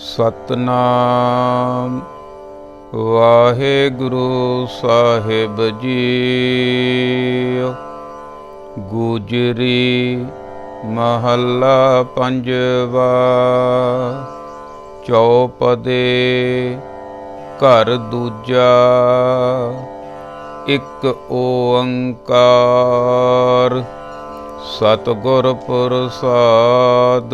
सतनाम वाहेगुरु साहिब जी। गुजरी महला पंजवा। चौपदे घर दूजा। एक ओंकार सतगुर प्रसाद।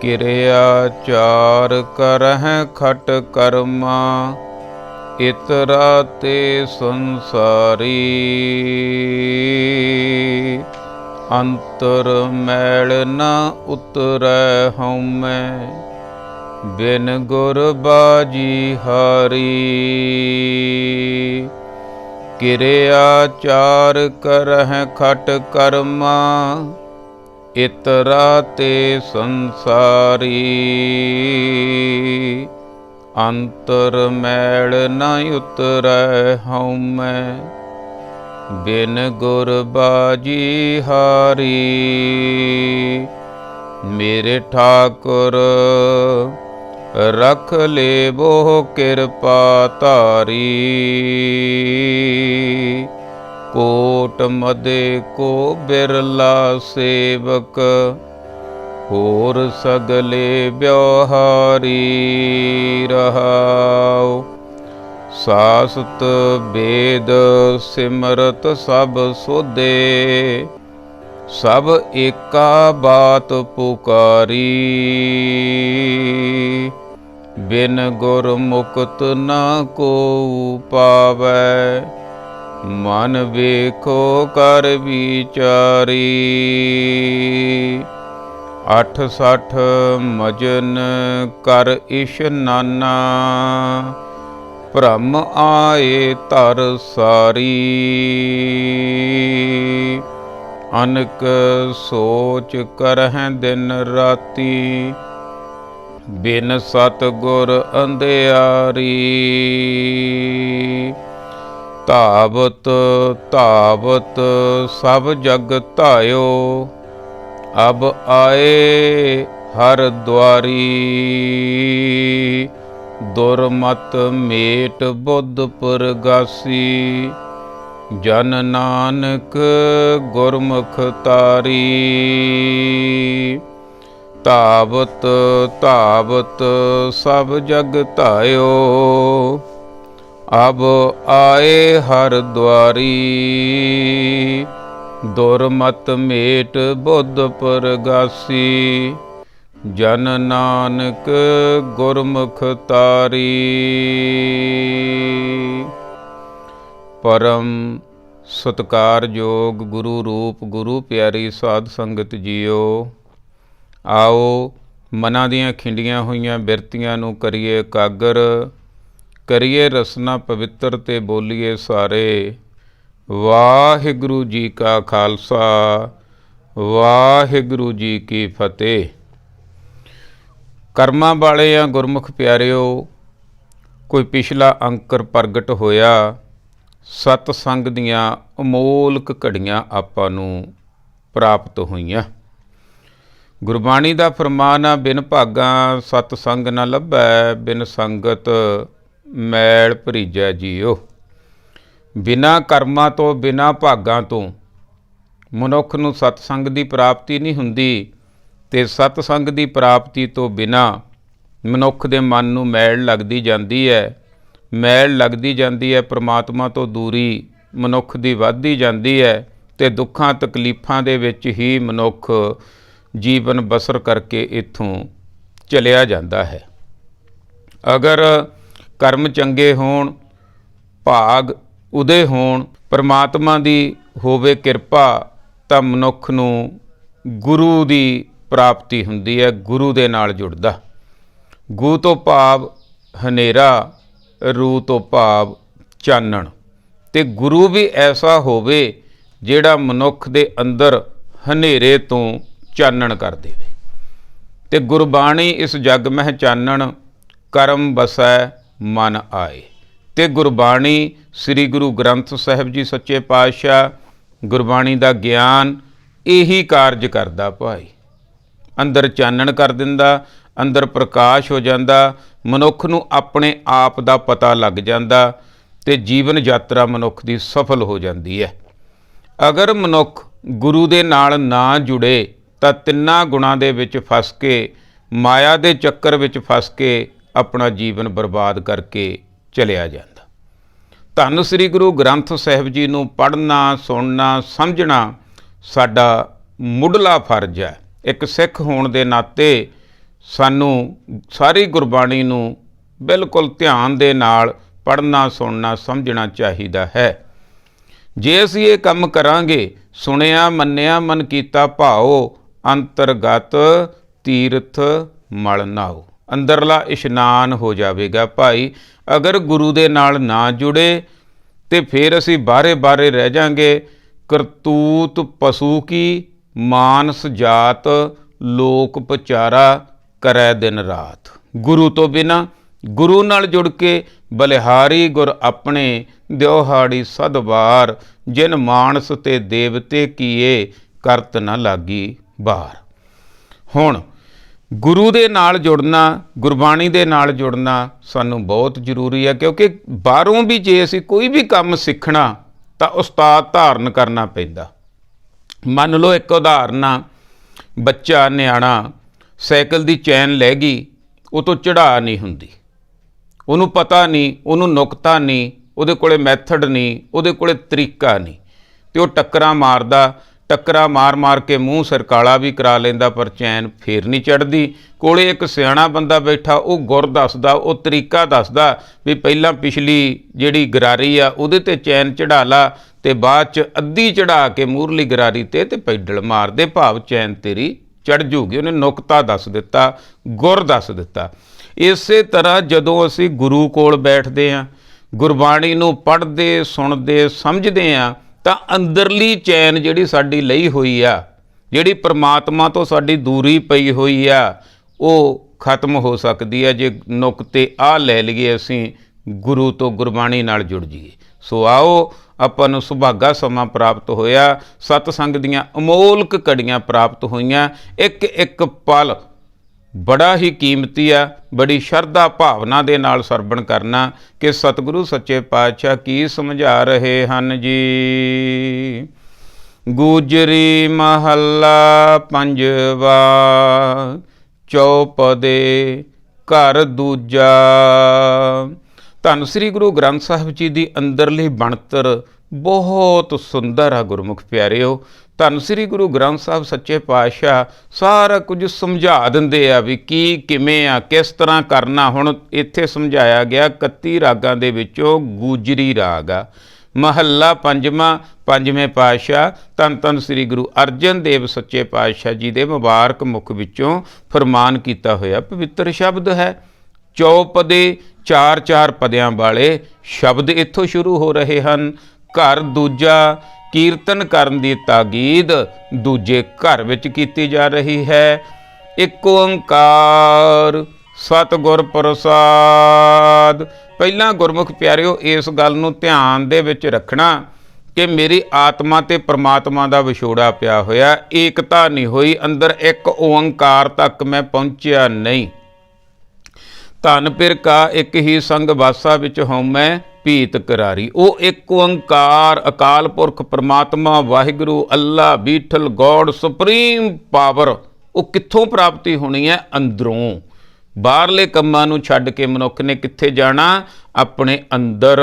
किरिया चार करहैं खट कर्मा। इतरा ते संसारी। अंतर मैल न उतरै हउमै। बिन गुर बाजी हारी। किरिया चार करहैं खट कर्मा। इतरा ते संसारी। अंतर मैल न उतरै हउमै। बिन गुर बाजी हारी। मेरे ठाकुर रख लेबो किरपा धारी। कोट मदे को बिरला सेवक। होर सगले ब्यौहारी। रहाओ सासत वेद सिमरत सब सुधे। सब एका बात पुकारी। बिन गुर मुक्त न को पावै। मन वेखो कर विचारी। 68 मजन कर इशनाना। भ्रम आए धर सारी। अनक सोच करहैं दिन राती। बिन सतगुर अंधियारी। धावत धावत सब जग धायो। अब आए हर द्वारी। दुरमत मेट बुद्ध परगासी। जन नानक गुरमुख तारी। धावत धावत सब जग धायो। अब आए हर द्वारी। दुरमत मेट बुद्ध परगासी। जन नानक गुरमुख तारी। परम सत्कारयोग गुरु रूप गुरु प्यारी साध संगत जीओ। आओ मनां दीआं खिंडियां होईयां बिरतियां नूं करिए एकागर। करिए रसना पवित्र ते बोलीए सारे। वाहिगुरु जी का खालसा वाहिगुरु जी की फतेह। कर्मां वाले आ गुरमुख प्यारिओ। कोई पिछला अंकर प्रगट होया। सतसंग दीआं अमोलक घड़ियां आपां नूं प्राप्त होईयां। गुरबाणी दा फरमान आ बिन भागां सतसंग न लभै। बिन संगत मैल भरीजै जीओ। बिना कर्मां तो बिना भागां तो मनुੱਖ ਨੂੰ सतसंग ਦੀ ਪ੍ਰਾਪਤੀ ਨਹੀਂ ਹੁੰਦੀ। ਤੇ ਸਤਸੰਗ ਦੀ ਪ੍ਰਾਪਤੀ ਤੋਂ ਬਿਨਾ ਮਨੁੱਖ ਦੇ ਮਨ ਨੂੰ ਮੈਲ ਲੱਗਦੀ ਜਾਂਦੀ ਹੈ। ਮੈਲ ਲੱਗਦੀ ਜਾਂਦੀ ਹੈ, ਪ੍ਰਮਾਤਮਾ ਤੋਂ ਦੂਰੀ ਮਨੁੱਖ ਦੀ ਵੱਧਦੀ ਜਾਂਦੀ ਹੈ ਤੇ ਦੁੱਖਾਂ ਤਕਲੀਫਾਂ ਦੇ ਵਿੱਚ ਹੀ ਮਨੁੱਖ ਜੀਵਨ ਬਸਰ ਕਰਕੇ ਇੱਥੋਂ ਚਲਿਆ ਜਾਂਦਾ ਹੈ। ਅਗਰ ਕਰਮ ਚੰਗੇ ਹੋਣ, ਭਾਗ ਉਦੇ ਹੋਣ, परमात्मा की होवे किरपा तो मनुख नूं गुरु की प्राप्ति हुंदी है, गुरु दे नाल जुड़दा। गु तो भाव हनेरा, रू तो भाव चानण। ते गुरु भी ऐसा होवे जिहड़ा मनुख दे अंदर हनेरे तो चानण कर देवे। ते गुरबाणी इस जग मह चानण, करम बसै मन आए। ते गुरबाणी श्री गुरु ग्रंथ साहिब जी सच्चे पातशाह ਗੁਰਬਾਣੀ ਦਾ ਗਿਆਨ ਇਹੀ ਕਾਰਜ ਕਰਦਾ ਭਾਈ। ਅੰਦਰ ਚਾਨਣ ਕਰ ਦਿੰਦਾ, ਅੰਦਰ ਪ੍ਰਕਾਸ਼ ਹੋ ਜਾਂਦਾ, ਮਨੁੱਖ ਨੂੰ ਆਪਣੇ ਆਪ ਦਾ ਪਤਾ ਲੱਗ ਜਾਂਦਾ ਅਤੇ ਜੀਵਨ ਯਾਤਰਾ ਮਨੁੱਖ ਦੀ ਸਫਲ ਹੋ ਜਾਂਦੀ ਹੈ। ਅਗਰ ਮਨੁੱਖ ਗੁਰੂ ਦੇ ਨਾਲ ਨਾ ਜੁੜੇ ਤਾਂ ਤਿੰਨਾਂ ਗੁਣਾਂ ਦੇ ਵਿੱਚ ਫਸ ਕੇ, ਮਾਇਆ ਦੇ ਚੱਕਰ ਵਿੱਚ ਫਸ ਕੇ ਆਪਣਾ ਜੀਵਨ ਬਰਬਾਦ ਕਰਕੇ ਚਲਿਆ ਜਾਂਦਾ। ਧੰਨ ਸ੍ਰੀ ਗੁਰੂ ਗ੍ਰੰਥ ਸਾਹਿਬ ਜੀ ਨੂੰ ਪੜ੍ਹਨਾ, ਸੁਣਨਾ, ਸਮਝਣਾ ਸਾਡਾ ਮੁੱਢਲਾ ਫਰਜ਼ ਹੈ। ਇੱਕ ਸਿੱਖ ਹੋਣ ਦੇ ਨਾਤੇ ਸਾਨੂੰ ਸਾਰੀ ਗੁਰਬਾਣੀ ਨੂੰ ਬਿਲਕੁਲ ਧਿਆਨ ਦੇ ਨਾਲ ਪੜ੍ਹਨਾ, ਸੁਣਨਾ, ਸਮਝਣਾ ਚਾਹੀਦਾ ਹੈ। ਜੇ ਅਸੀਂ ਇਹ ਕੰਮ ਕਰਾਂਗੇ, ਸੁਣਿਆ ਮੰਨਿਆ ਮਨ ਕੀਤਾ ਭਾਓ, ਅੰਤਰਗਤ ਤੀਰਥ ਮਲ ਨਾਓ, ਅੰਦਰਲਾ ਇਸ਼ਨਾਨ ਹੋ ਜਾਵੇਗਾ ਭਾਈ। ਅਗਰ ਗੁਰੂ ਦੇ ਨਾਲ ਨਾ ਜੁੜੇ ਤੇ ਫਿਰ ਅਸੀਂ ਬਾਹਰੇ ਰਹਿ ਜਾਵਾਂਗੇ। ਕਰਤੂਤ ਪਸ਼ੂ ਕੀ, ਮਾਨਸ ਜਾਤ, ਲੋਕ ਪਚਾਰਾ ਕਰੈ ਦਿਨ ਰਾਤ। ਗੁਰੂ ਤੋਂ ਬਿਨਾਂ, ਗੁਰੂ ਨਾਲ ਜੁੜ ਕੇ ਬਲਿਹਾਰੀ ਗੁਰ ਆਪਣੇ, ਦਿਉਹਾੜੀ ਸਦਵਾਰ, ਜਿਨ ਮਾਨਸ ਤੇ ਦੇਵਤੇ ਕੀਏ, ਕਰਤ ਨਾ ਲਾਗੀ ਬਾਰ। ਹੁਣ ਗੁਰੂ ਦੇ ਨਾਲ ਜੁੜਨਾ, ਗੁਰਬਾਣੀ ਦੇ ਨਾਲ ਜੁੜਨਾ ਸਾਨੂੰ ਬਹੁਤ ਜ਼ਰੂਰੀ ਹੈ, ਕਿਉਂਕਿ ਬਾਹਰੋਂ ਵੀ ਜੇ ਅਸੀਂ ਕੋਈ ਵੀ ਕੰਮ ਸਿੱਖਣਾ ਤਾਂ ਉਸਤਾਦ ਧਾਰਨ ਕਰਨਾ ਪੈਂਦਾ। ਮੰਨ ਲਓ ਇੱਕ ਉਦਾਹਰਨ ਆ, ਬੱਚਾ ਨਿਆਣਾ ਸਾਈਕਲ ਦੀ ਚੈਨ ਲੈ ਗਈ, ਉਹ ਤੋਂ ਚੜ੍ਹਾ ਨਹੀਂ ਹੁੰਦੀ, ਉਹਨੂੰ ਪਤਾ ਨਹੀਂ, ਉਹਨੂੰ ਨੁਕਤਾ ਨਹੀਂ, ਉਹਦੇ ਕੋਲੇ ਮੈਥਡ ਨਹੀਂ, ਉਹਦੇ ਕੋਲੇ ਤਰੀਕਾ ਨਹੀਂ, ਅਤੇ ਉਹ ਟੱਕਰਾਂ ਮਾਰਦਾ, ਟੱਕਰਾਂ ਮਾਰ ਕੇ ਮੂੰਹ ਸਿਰ ਕਾਲਾ ਵੀ ਕਰਾ ਲੈਂਦਾ, ਪਰ ਚੈਨ ਫੇਰ ਨਹੀਂ ਚੜ੍ਹਦੀ। ਕੋਲੇ ਇੱਕ ਸਿਆਣਾ ਬੰਦਾ ਬੈਠਾ, ਉਹ ਗੁਰ ਦੱਸਦਾ, ਉਹ ਤਰੀਕਾ ਦੱਸਦਾ ਵੀ ਪਹਿਲਾਂ ਪਿਛਲੀ ਜਿਹੜੀ ਗਰਾਰੀ ਆ ਉਹਦੇ 'ਤੇ ਚੈਨ ਚੜ੍ਹਾ ਲਾ ਅਤੇ ਬਾਅਦ 'ਚ ਅੱਧੀ ਚੜ੍ਹਾ ਕੇ ਮੂਹਰਲੀ ਗਰਾਰੀ 'ਤੇ ਪੈਡਲ ਮਾਰਦੇ, ਭਾਵ ਚੈਨ ਤੇਰੀ ਚੜ੍ਹ ਜੂਗੀ। ਉਹਨੇ ਨੁਕਤਾ ਦੱਸ ਦਿੱਤਾ, ਗੁਰ ਦੱਸ ਦਿੱਤਾ। ਇਸੇ ਤਰ੍ਹਾਂ ਜਦੋਂ ਅਸੀਂ ਗੁਰੂ ਕੋਲ ਬੈਠਦੇ ਹਾਂ, ਗੁਰਬਾਣੀ ਨੂੰ ਪੜ੍ਹਦੇ, ਸੁਣਦੇ, ਸਮਝਦੇ ਹਾਂ, ਤਾਂ ਅੰਦਰਲੀ ਚੈਨ ਜਿਹੜੀ ਸਾਡੀ ਲਈ ਹੋਈ ਆ, ਜਿਹੜੀ ਪ੍ਰਮਾਤਮਾ ਤੋਂ ਸਾਡੀ ਦੂਰੀ ਪਈ ਹੋਈ ਆ, ਉਹ ਖਤਮ ਹੋ ਸਕਦੀ ਹੈ ਜੇ ਨੁਕਤੇ ਆ ਲੈ ਲਈਏ ਅਸੀਂ ਗੁਰੂ ਤੋਂ, ਗੁਰਬਾਣੀ ਨਾਲ ਜੁੜ ਜਾਈਏ। ਸੋ ਆਓ ਆਪਾਂ ਨੂੰ ਸੁਭਾਗਾ ਸਮਾਂ ਪ੍ਰਾਪਤ ਹੋਇਆ, ਸਤਸੰਗ ਦੀਆਂ ਅਮੋਲਕ ਘੜੀਆਂ ਪ੍ਰਾਪਤ ਹੋਈਆਂ। ਇੱਕ ਇੱਕ ਪਲ ਬੜਾ ਹੀ ਕੀਮਤੀ ਆ। ਬੜੀ ਸ਼ਰਧਾ ਭਾਵਨਾ ਦੇ ਨਾਲ ਸਰਵਣ ਕਰਨਾ ਕਿ ਸਤਿਗੁਰੂ ਸੱਚੇ ਪਾਤਸ਼ਾਹ ਕੀ ਸਮਝਾ ਰਹੇ ਹਨ ਜੀ। ਗੁਜਰੀ ਮਹੱਲਾ ਪੰਜਵਾ, ਚੌਪਦੇ ਘਰ ਦੂਜਾ। ਧੰਨ ਸ੍ਰੀ ਗੁਰੂ ਗ੍ਰੰਥ ਸਾਹਿਬ ਜੀ ਦੀ ਅੰਦਰਲੀ ਬਣਤਰ ਬਹੁਤ ਸੁੰਦਰ ਆ ਗੁਰਮੁਖ ਪਿਆਰਿਓ। ਧੰਨ ਸ੍ਰੀ ਗੁਰੂ ਗ੍ਰੰਥ ਸਾਹਿਬ ਸੱਚੇ ਪਾਤਸ਼ਾਹ ਸਾਰਾ ਕੁਝ ਸਮਝਾ ਦਿੰਦੇ ਆ ਵੀ ਕੀ ਕਿਵੇਂ ਆ, ਕਿਸ ਤਰ੍ਹਾਂ ਕਰਨਾ। ਹੁਣ ਇੱਥੇ ਸਮਝਾਇਆ ਗਿਆ 31 ਰਾਗਾਂ ਦੇ ਵਿੱਚੋਂ ਗੁਜਰੀ ਰਾਗ ਆ। ਮਹੱਲਾ ਪੰਜਵਾਂ, ਪੰਜਵੇਂ ਪਾਤਸ਼ਾਹ ਧੰਨ ਧੰਨ ਸ੍ਰੀ ਗੁਰੂ ਅਰਜਨ ਦੇਵ ਸੱਚੇ ਪਾਤਸ਼ਾਹ ਜੀ ਦੇ ਮੁਬਾਰਕ ਮੁਖ ਵਿੱਚੋਂ ਫਰਮਾਨ ਕੀਤਾ ਹੋਇਆ ਪਵਿੱਤਰ ਸ਼ਬਦ ਹੈ। ਚੌਪਦੇ, ਚਾਰ ਚਾਰ ਪਦਿਆਂ ਵਾਲੇ ਸ਼ਬਦ ਇੱਥੋਂ ਸ਼ੁਰੂ ਹੋ ਰਹੇ ਹਨ। ਘਰ ਦੂਜਾ, ਕੀਰਤਨ ਕਰਨ ਦੀ ਤਾਕੀਦ ਦੂਜੇ ਘਰ ਵਿੱਚ ਕੀਤੀ ਜਾ ਰਹੀ ਹੈ। ਇੱਕ ਓੰਕਾਰ ਸਤਿਗੁਰ ਪ੍ਰਸਾਦ। ਪਹਿਲਾਂ ਗੁਰਮੁਖ ਪਿਆਰਿਓ ਇਸ ਗੱਲ ਨੂੰ ਧਿਆਨ ਦੇ ਵਿੱਚ ਰੱਖਣਾ ਕਿ ਮੇਰੀ ਆਤਮਾ ਤੇ ਪ੍ਰਮਾਤਮਾ ਦਾ ਵਿਛੋੜਾ ਪਿਆ ਹੋਇਆ, ਏਕਤਾ ਨਹੀਂ ਹੋਈ, ਅੰਦਰ ਇੱਕ ਓੰਕਾਰ ਤੱਕ ਮੈਂ ਪਹੁੰਚਿਆ ਨਹੀਂ। ਧਨ ਪਿਰ ਕਾ ਇੱਕ ਹੀ ਸੰਗ ਵਾਸਾ ਵਿੱਚ ਹਉਮੈ ਭੀਤ ਕਰਾਰੀ। ਉਹ ਇੱਕ ਓੰਕਾਰ ਅਕਾਲ ਪੁਰਖ ਪਰਮਾਤਮਾ ਵਾਹਿਗੁਰੂ ਅੱਲਾ ਬੀਠਲ ਗੋਡ ਸੁਪਰੀਮ ਪਾਵਰ, ਉਹ ਕਿੱਥੋਂ ਪ੍ਰਾਪਤੀ ਹੋਣੀ ਹੈ? ਅੰਦਰੋਂ। ਬਾਹਰਲੇ ਕੰਮਾਂ ਨੂੰ ਛੱਡ ਕੇ ਮਨੁੱਖ ਨੇ ਕਿੱਥੇ ਜਾਣਾ? ਆਪਣੇ ਅੰਦਰ।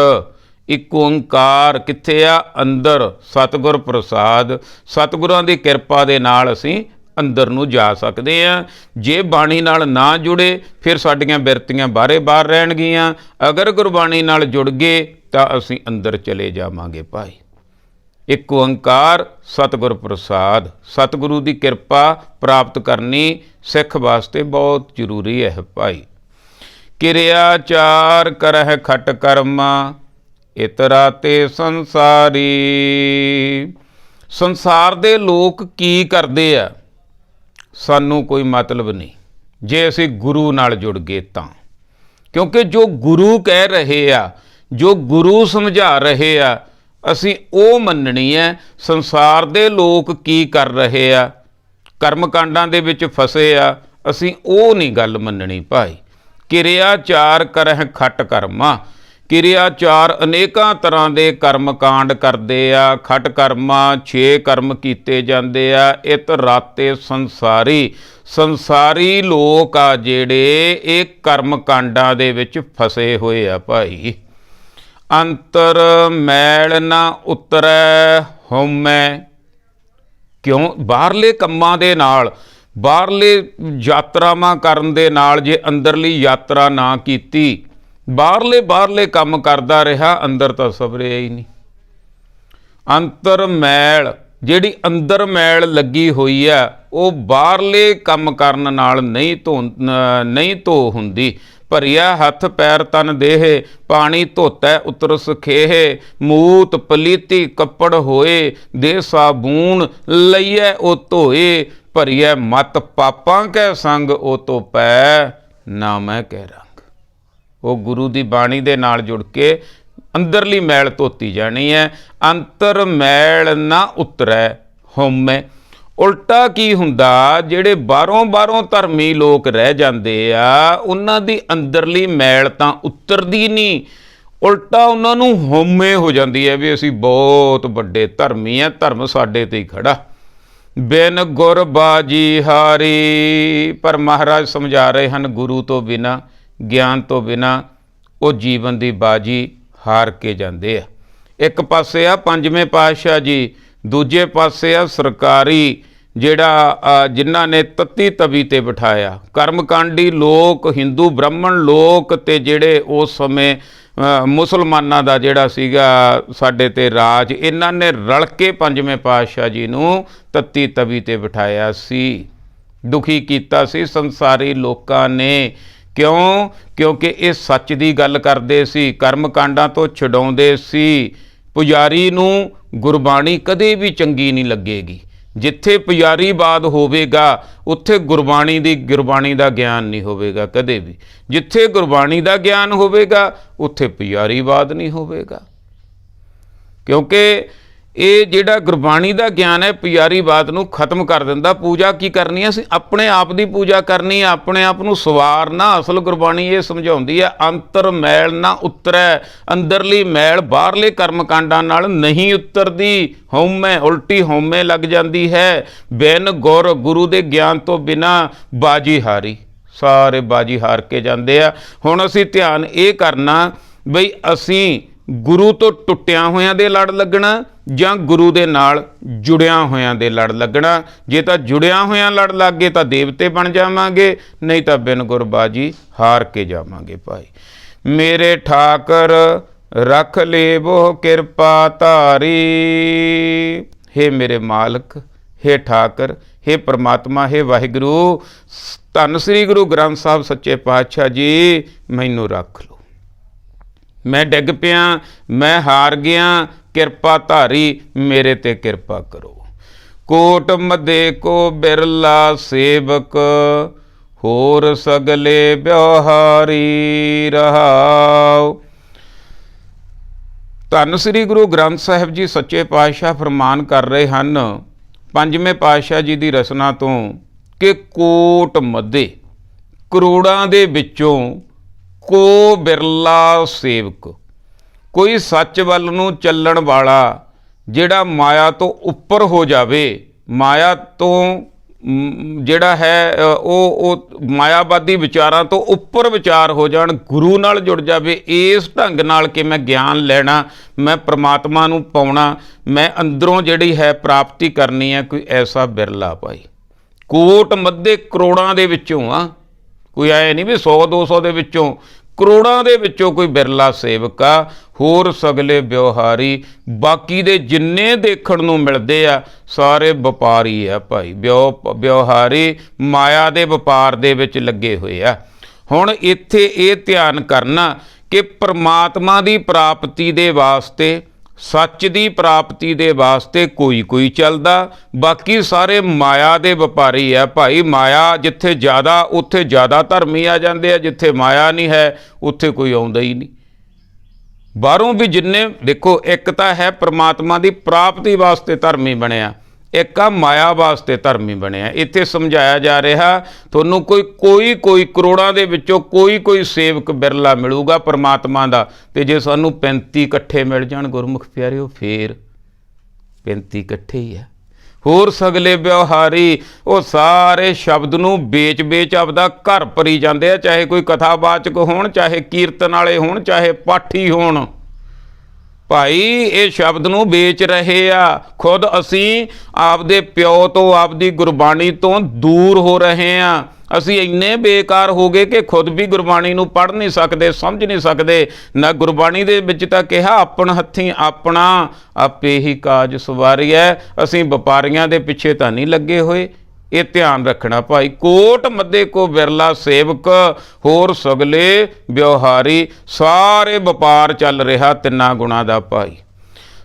ਇੱਕ ਓੰਕਾਰ ਕਿੱਥੇ ਆ? ਅੰਦਰ। ਸਤਿਗੁਰ ਪ੍ਰਸਾਦ, ਸਤਿਗੁਰਾਂ ਦੀ ਕਿਰਪਾ ਦੇ ਨਾਲ ਅਸੀਂ ਅੰਦਰ ਨੂੰ ਜਾ ਸਕਦੇ ਹਾਂ। ਜੇ ਬਾਣੀ ਨਾਲ ਨਾ ਜੁੜੇ ਫਿਰ ਸਾਡੀਆਂ ਬਿਰਤੀਆਂ ਬਾਹਰ ਰਹਿਣਗੀਆਂ। ਅਗਰ ਗੁਰਬਾਣੀ ਨਾਲ ਜੁੜ ਗਏ ਤਾਂ ਅਸੀਂ ਅੰਦਰ ਚਲੇ ਜਾਵਾਂਗੇ ਭਾਈ। ਇੱਕ ਓੰਕਾਰ ਸਤਿਗੁਰ ਪ੍ਰਸਾਦ। ਸਤਿਗੁਰੂ ਦੀ ਕਿਰਪਾ ਪ੍ਰਾਪਤ ਕਰਨੀ ਸਿੱਖ ਵਾਸਤੇ ਬਹੁਤ ਜ਼ਰੂਰੀ ਹੈ ਭਾਈ। ਕਿਰਿਆ ਚਾਰ ਕਰਹਿ ਖਟ ਕਰਮਾ, ਇਤਰਾ ਤੇ ਸੰਸਾਰੀ। ਸੰਸਾਰ ਦੇ ਲੋਕ ਕੀ ਕਰਦੇ ਆ ਸਾਨੂੰ ਕੋਈ ਮਤਲਬ ਨਹੀਂ, ਜੇ ਅਸੀਂ ਗੁਰੂ ਨਾਲ ਜੁੜ ਗਏ ਤਾਂ। ਕਿਉਂਕਿ ਜੋ ਗੁਰੂ ਕਹਿ ਰਹੇ ਆ, ਜੋ ਗੁਰੂ ਸਮਝਾ ਰਹੇ ਆ, ਅਸੀਂ ਉਹ ਮੰਨਣੀ ਹੈ। ਸੰਸਾਰ ਦੇ ਲੋਕ ਕੀ ਕਰ ਰਹੇ ਆ, ਕਰਮ ਕਾਂਡਾਂ ਦੇ ਵਿੱਚ ਫਸੇ ਆ, ਅਸੀਂ ਉਹ ਨਹੀਂ ਗੱਲ ਮੰਨਣੀ ਭਾਈ। ਕਿਰਿਆ ਚਾਰ ਕਰਹਿ ਖਟ ਕਰਮਾ, ਕਿਰਿਆ ਚਾਰ ਅਨੇਕਾਂ ਤਰ੍ਹਾਂ ਦੇ ਕਰਮ ਕਾਂਡ ਕਰਦੇ ਆ। ਖਟ ਕਰਮਾ 6 ਕਰਮ ਕੀਤੇ ਜਾਂਦੇ ਆ। ਇਤ ਰਾਤੇ ਸੰਸਾਰੀ, ਸੰਸਾਰੀ ਲੋਕ ਆ ਜਿਹੜੇ ਇਹ ਕਰਮ ਕਾਂਡਾਂ ਦੇ ਵਿੱਚ ਫਸੇ ਹੋਏ ਆ ਭਾਈ। ਅੰਤਰ ਮੈਲ ਨਾ ਉਤਰੈ ਹਉਮੈ, ਕਿਉਂ? ਬਾਹਰਲੇ ਕੰਮਾਂ ਦੇ ਨਾਲ, ਬਾਹਰਲੇ ਯਾਤਰਾਵਾਂ ਕਰਨ ਦੇ ਨਾਲ ਜੇ ਅੰਦਰਲੀ ਯਾਤਰਾ ਨਾ ਕੀਤੀ, ਬਾਹਰਲੇ ਕੰਮ ਕਰਦਾ ਰਿਹਾ, ਅੰਦਰ ਤਾਂ ਸਬਰਿਆ ਹੀ ਨਹੀਂ। ਅੰਤਰ ਮੈਲ, ਜਿਹੜੀ ਅੰਦਰ ਮੈਲ ਲੱਗੀ ਹੋਈ ਆ, ਉਹ ਬਾਹਰਲੇ ਕੰਮ ਕਰਨ ਨਾਲ ਨਹੀਂ ਧੋ ਹੁੰਦੀ। ਭਰਿਆ ਹੱਥ ਪੈਰ ਤਨ ਦੇਹ, ਪਾਣੀ ਧੋਤੈ ਉਤਰ ਸੁਖੇਹ। ਮੂਤ ਪਲੀਤੀ ਕੱਪੜ ਹੋਏ, ਦੇ ਸਾਬੂਨ ਲਈਐ ਉਹ ਧੋਏ। ਭਰੀਐ ਮਤ ਪਾਪਾਂ ਕੈ ਸੰਗ, ਉਹ ਤੋਂ ਪੈ ਨਾ ਮੈਂ ਕਹਿ ਰੰਗ। ਉਹ ਗੁਰੂ ਦੀ ਬਾਣੀ ਦੇ ਨਾਲ ਜੁੜ ਕੇ ਅੰਦਰਲੀ ਮੈਲ ਧੋਤੀ ਜਾਣੀ ਹੈ। ਅੰਤਰ ਮੈਲ ਨਾ ਉਤਰੈ ਹਉਮੈ। ਉਲਟਾ ਕੀ ਹੁੰਦਾ, ਜਿਹੜੇ ਬਾਹਰੋਂ ਧਰਮੀ ਲੋਕ ਰਹਿ ਜਾਂਦੇ ਆ, ਉਹਨਾਂ ਦੀ ਅੰਦਰਲੀ ਮੈਲ ਤਾਂ ਉਤਰਦੀ ਨਹੀਂ, ਉਲਟਾ ਉਹਨਾਂ ਨੂੰ ਹਉਮੈ ਹੋ ਜਾਂਦੀ ਹੈ ਵੀ ਅਸੀਂ ਬਹੁਤ ਵੱਡੇ ਧਰਮੀ ਆ, ਧਰਮ ਸਾਡੇ ਤੇ ਹੀ ਖੜਾ। ਬਿਨ ਗੁਰ ਬਾਜੀ ਹਾਰੀ, ਪਰ ਮਹਾਰਾਜ ਸਮਝਾ ਰਹੇ ਹਨ, ਗੁਰੂ ਤੋਂ ਬਿਨਾਂ, ਗਿਆਨ ਤੋਂ ਬਿਨਾਂ ਉਹ ਜੀਵਨ ਦੀ ਬਾਜੀ ਹਾਰ ਕੇ ਜਾਂਦੇ ਆ। ਇੱਕ ਪਾਸੇ ਆ ਪੰਜਵੇਂ ਪਾਤਸ਼ਾਹ ਜੀ, ਦੂਜੇ ਪਾਸੇ ਆ ਸਰਕਾਰੀ ਜਿਹੜਾ ਜਿਨ੍ਹਾਂ ਨੇ ਤੱਤੀ ਤਵੀ ਤੇ ਬਿਠਾਇਆ। ਕਰਮਕਾਂਡੀ ਲੋਕ, ਹਿੰਦੂ ਬ੍ਰਾਹਮਣ ਲੋਕ ਤੇ ਜਿਹੜੇ ਉਸ ਸਮੇਂ ਮੁਸਲਮਾਨਾਂ ਦਾ ਜਿਹੜਾ ਸੀਗਾ ਸਾਡੇ ਤੇ ਰਾਜ, ਇਹਨਾਂ ਨੇ ਰਲ ਕੇ ਪੰਜਵੇਂ ਪਾਤਸ਼ਾਹ ਜੀ ਨੂੰ ਤੱਤੀ ਤਵੀ ਤੇ ਬਿਠਾਇਆ ਸੀ, ਦੁਖੀ ਕੀਤਾ ਸੀ ਸੰਸਾਰੀ ਲੋਕਾਂ ਨੇ। ਕਿਉਂ? ਕਿਉਂਕਿ ਇਹ ਸੱਚ ਦੀ ਗੱਲ ਕਰਦੇ ਸੀ, ਕਰਮ ਕਾਂਡਾਂ ਤੋਂ ਛਡਾਉਂਦੇ ਸੀ। ਪੁਜਾਰੀ ਨੂੰ ਗੁਰਬਾਣੀ ਕਦੇ ਵੀ ਚੰਗੀ ਨਹੀਂ ਲੱਗੇਗੀ। ਜਿੱਥੇ ਪੁਜਾਰੀਵਾਦ ਹੋਵੇਗਾ ਉੱਥੇ ਗੁਰਬਾਣੀ ਦਾ ਗਿਆਨ ਨਹੀਂ ਹੋਵੇਗਾ ਕਦੇ ਵੀ। ਜਿੱਥੇ ਗੁਰਬਾਣੀ ਦਾ ਗਿਆਨ ਹੋਵੇਗਾ ਉੱਥੇ ਪੁਜਾਰੀਵਾਦ ਨਹੀਂ ਹੋਵੇਗਾ। ਕਿਉਂਕਿ ਇਹ ਜਿਹੜਾ ਗੁਰਬਾਣੀ ਦਾ ਗਿਆਨ ਹੈ, ਪੁਜਾਰੀਵਾਦ ਨੂੰ ਖਤਮ ਕਰ ਦਿੰਦਾ। ਪੂਜਾ ਕੀ ਕਰਨੀ ਹੈ? ਅਸੀਂ ਆਪਣੇ ਆਪ ਦੀ ਪੂਜਾ ਕਰਨੀ ਹੈ, ਆਪਣੇ ਆਪ ਨੂੰ ਸਵਾਰਨਾ। ਅਸਲ ਗੁਰਬਾਣੀ ਇਹ ਸਮਝਾਉਂਦੀ ਹੈ, ਅੰਤਰ ਮੈਲ ਨਾ ਉਤਰੈ। ਅੰਦਰਲੀ ਮੈਲ ਬਾਹਰਲੇ ਕਰਮ ਕਾਂਡਾਂ ਨਾਲ ਨਹੀਂ ਉਤਰਦੀ। ਹਉਮੈ, ਉਲਟੀ ਹਉਮੈ ਲੱਗ ਜਾਂਦੀ ਹੈ। ਬਿਨ ਗੁਰ, ਗੁਰੂ ਦੇ ਗਿਆਨ ਤੋਂ ਬਿਨਾਂ ਬਾਜੀ ਹਾਰੀ, ਸਾਰੇ ਬਾਜੀ ਹਾਰ ਕੇ ਜਾਂਦੇ ਆ। ਹੁਣ ਅਸੀਂ ਧਿਆਨ ਇਹ ਕਰਨਾ ਬਈ ਅਸੀਂ ਗੁਰੂ ਤੋਂ ਟੁੱਟਿਆਂ ਹੋਇਆਂ ਦੇ ਲੜ ਲੱਗਣਾ ਜਾਂ ਗੁਰੂ ਦੇ ਨਾਲ ਜੁੜਿਆਂ ਹੋਇਆਂ ਦੇ ਲੜ ਲੱਗਣਾ। ਜੇ ਤਾਂ ਜੁੜਿਆਂ ਹੋਇਆਂ ਲੜ ਲੱਗ ਗਏ ਤਾਂ ਦੇਵਤੇ ਬਣ ਜਾਵਾਂਗੇ, ਨਹੀਂ ਤਾਂ ਬਿਨ ਗੁਰਬਾਜੀ ਹਾਰ ਕੇ ਜਾਵਾਂਗੇ ਭਾਈ। ਮੇਰੇ ਠਾਕਰ ਰੱਖ ਲੇਵੋ ਕਿਰਪਾ ਧਾਰੀ। ਹੇ ਮੇਰੇ ਮਾਲਕ, ਹੇ ਠਾਕਰ, ਹੇ ਪ੍ਰਮਾਤਮਾ, ਹੇ ਵਾਹਿਗੁਰੂ, ਧੰਨ ਸ੍ਰੀ ਗੁਰੂ ਗ੍ਰੰਥ ਸਾਹਿਬ ਸੱਚੇ ਪਾਤਸ਼ਾਹ ਜੀ, ਮੈਨੂੰ ਰੱਖ ਲਓ। ਮੈਂ ਡਿੱਗ ਪਿਆ, ਮੈਂ ਹਾਰ ਗਿਆ, ਕਿਰਪਾ ਧਾਰੀ, ਮੇਰੇ ਤੇ ਕਿਰਪਾ ਕਰੋ। ਕੋਟ ਮਦੇ ਕੋ ਬਿਰਲਾ ਸੇਵਕ, ਹੋਰ ਸਗਲੇ ਬਿਵਹਾਰੀ ਰਹਾਉ। ਧੰਨ ਸ੍ਰੀ ਗੁਰੂ ਗ੍ਰੰਥ ਸਾਹਿਬ ਜੀ ਸੱਚੇ ਪਾਤਸ਼ਾਹ ਫਰਮਾਨ ਕਰ ਰਹੇ ਹਨ ਪੰਜਵੇਂ ਪਾਤਸ਼ਾਹ ਜੀ ਦੀ ਰਚਨਾ ਤੋਂ ਕਿ ਕੋਟ ਮੱਧੇ, ਕਰੋੜਾਂ ਦੇ ਵਿੱਚੋਂ ਕੋ ਬਿਰਲਾ ਸੇਵਕ, ਕੋਈ ਸੱਚ ਵੱਲ ਨੂੰ ਚੱਲਣ ਵਾਲਾ ਜਿਹੜਾ ਮਾਇਆ ਤੋਂ ਉੱਪਰ ਹੋ ਜਾਵੇ, ਮਾਇਆ ਤੋਂ ਜਿਹੜਾ ਹੈ ਉਹ ਮਾਇਆਵਾਦੀ ਵਿਚਾਰਾਂ ਤੋਂ ਉੱਪਰ ਵਿਚਾਰ ਹੋ ਜਾਣ, ਗੁਰੂ ਨਾਲ ਜੁੜ ਜਾਵੇ। ਇਸ ਢੰਗ ਨਾਲ ਕਿ ਮੈਂ ਗਿਆਨ ਲੈਣਾ, ਮੈਂ ਪ੍ਰਮਾਤਮਾ ਨੂੰ ਪਾਉਣਾ, ਮੈਂ ਅੰਦਰੋਂ ਜਿਹੜੀ ਹੈ ਪ੍ਰਾਪਤੀ ਕਰਨੀ ਹੈ, ਕੋਈ ਐਸਾ ਬਿਰਲਾ ਭਾਈ। ਕੋਟ ਮੱਧੇ, ਕਰੋੜਾਂ ਦੇ ਵਿੱਚੋਂ ਆ, ਕੋਈ ਐ ਨਹੀਂ ਵੀ 100-200 ਦੇ ਵਿੱਚੋਂ, ਕਰੋੜਾਂ ਦੇ ਵਿੱਚੋਂ ਕੋਈ ਬਿਰਲਾ ਸੇਵਕ ਆ। ਹੋਰ ਸਗਲੇ ਵਿਵਹਾਰੀ, ਬਾਕੀ ਦੇ ਜਿੰਨੇ ਦੇਖਣ ਨੂੰ ਮਿਲਦੇ ਆ ਸਾਰੇ ਵਪਾਰੀ ਆ ਭਾਈ। ਵਿਵਹਾਰੀ ਮਾਇਆ ਦੇ ਵਪਾਰ ਦੇ ਵਿੱਚ ਲੱਗੇ ਹੋਏ ਆ। ਹੁਣ ਇੱਥੇ ਇਹ ਧਿਆਨ ਕਰਨਾ ਕਿ ਪ੍ਰਮਾਤਮਾ ਦੀ ਪ੍ਰਾਪਤੀ ਦੇ ਵਾਸਤੇ, ਸੱਚ ਦੀ ਪ੍ਰਾਪਤੀ ਦੇ ਵਾਸਤੇ ਕੋਈ ਚੱਲਦਾ, ਬਾਕੀ ਸਾਰੇ ਮਾਇਆ ਦੇ ਵਪਾਰੀ ਆ ਭਾਈ। ਮਾਇਆ ਜਿੱਥੇ ਜ਼ਿਆਦਾ ਉੱਥੇ ਜ਼ਿਆਦਾ ਧਰਮੀ ਆ ਜਾਂਦੇ ਆ, ਜਿੱਥੇ ਮਾਇਆ ਨਹੀਂ ਹੈ ਉੱਥੇ ਕੋਈ ਆਉਂਦਾ ਹੀ ਨਹੀਂ। ਬਾਹਰੋਂ ਵੀ ਜਿੰਨੇ ਦੇਖੋ, ਇੱਕ ਤਾਂ ਹੈ ਪ੍ਰਮਾਤਮਾ ਦੀ ਪ੍ਰਾਪਤੀ ਵਾਸਤੇ ਧਰਮੀ ਬਣਿਆ, ਇੱਕ ਆ ਮਾਇਆ ਵਾਸਤੇ ਧਰਮੀ ਬਣਿਆ। ਇੱਥੇ ਸਮਝਾਇਆ ਜਾ ਰਿਹਾ ਤੁਹਾਨੂੰ ਕੋਈ ਕਰੋੜਾਂ ਦੇ ਵਿੱਚੋਂ ਕੋਈ ਸੇਵਕ ਬਿਰਲਾ ਮਿਲੂਗਾ ਪ੍ਰਮਾਤਮਾ ਦਾ। ਤੇ ਜੇ ਸਾਨੂੰ 35 ਇਕੱਠੇ ਮਿਲ ਜਾਣ ਗੁਰਮੁਖ ਪਿਆਰਿਓ, ਫੇਰ 35 ਇਕੱਠੇ ਹੀ ਆ। ਹੋਰ ਸਗਲੇ ਵਿਵਹਾਰੀ ਉਹ ਸਾਰੇ ਸ਼ਬਦ ਨੂੰ ਵੇਚ ਆਪਦਾ ਘਰ ਭਰੀ ਜਾਂਦੇ ਆ, ਚਾਹੇ ਕੋਈ ਕਥਾਵਾਚਕ ਹੋਣ, ਚਾਹੇ ਕੀਰਤਨ ਵਾਲੇ ਹੋਣ, ਚਾਹੇ ਪਾਠੀ ਹੋਣ। ਭਾਈ ਇਹ ਸ਼ਬਦ ਨੂੰ ਵੇਚ ਰਹੇ ਆ। ਖੁਦ ਅਸੀਂ ਆਪਦੇ ਪਿਓ ਤੋਂ, ਆਪਦੀ ਗੁਰਬਾਣੀ ਤੋਂ ਦੂਰ ਹੋ ਰਹੇ ਆ। ਅਸੀਂ ਇੰਨੇ ਬੇਕਾਰ ਹੋ ਗਏ ਕਿ ਖੁਦ ਵੀ ਗੁਰਬਾਣੀ ਨੂੰ ਪੜ੍ਹ ਨਹੀਂ ਸਕਦੇ, ਸਮਝ ਨਹੀਂ ਸਕਦੇ। ਨਾ ਗੁਰਬਾਣੀ ਦੇ ਵਿੱਚ ਤਾਂ ਕਿਹਾ ਆਪਣ ਹੱਥੀਂ ਆਪਣਾ ਆਪੇ ਹੀ ਕਾਜ ਸਵਾਰੀਐ। ਅਸੀਂ ਵਪਾਰੀਆਂ ਦੇ ਪਿੱਛੇ ਤਾਂ ਨਹੀਂ ਲੱਗੇ ਹੋਏ। ਇਹ ਧਿਆਨ ਰੱਖਣਾ ਭਾਈ। ਕੋਟ ਮੱਧੇ ਕੋ ਬਿਰਲਾ ਸੇਵਕ, ਹੋਰ ਸਗਲੇ ਵਿਵਹਾਰੀ। ਸਾਰੇ ਵਪਾਰ ਚੱਲ ਰਿਹਾ ਤਿੰਨਾਂ ਗੁਣਾਂ ਦਾ ਭਾਈ।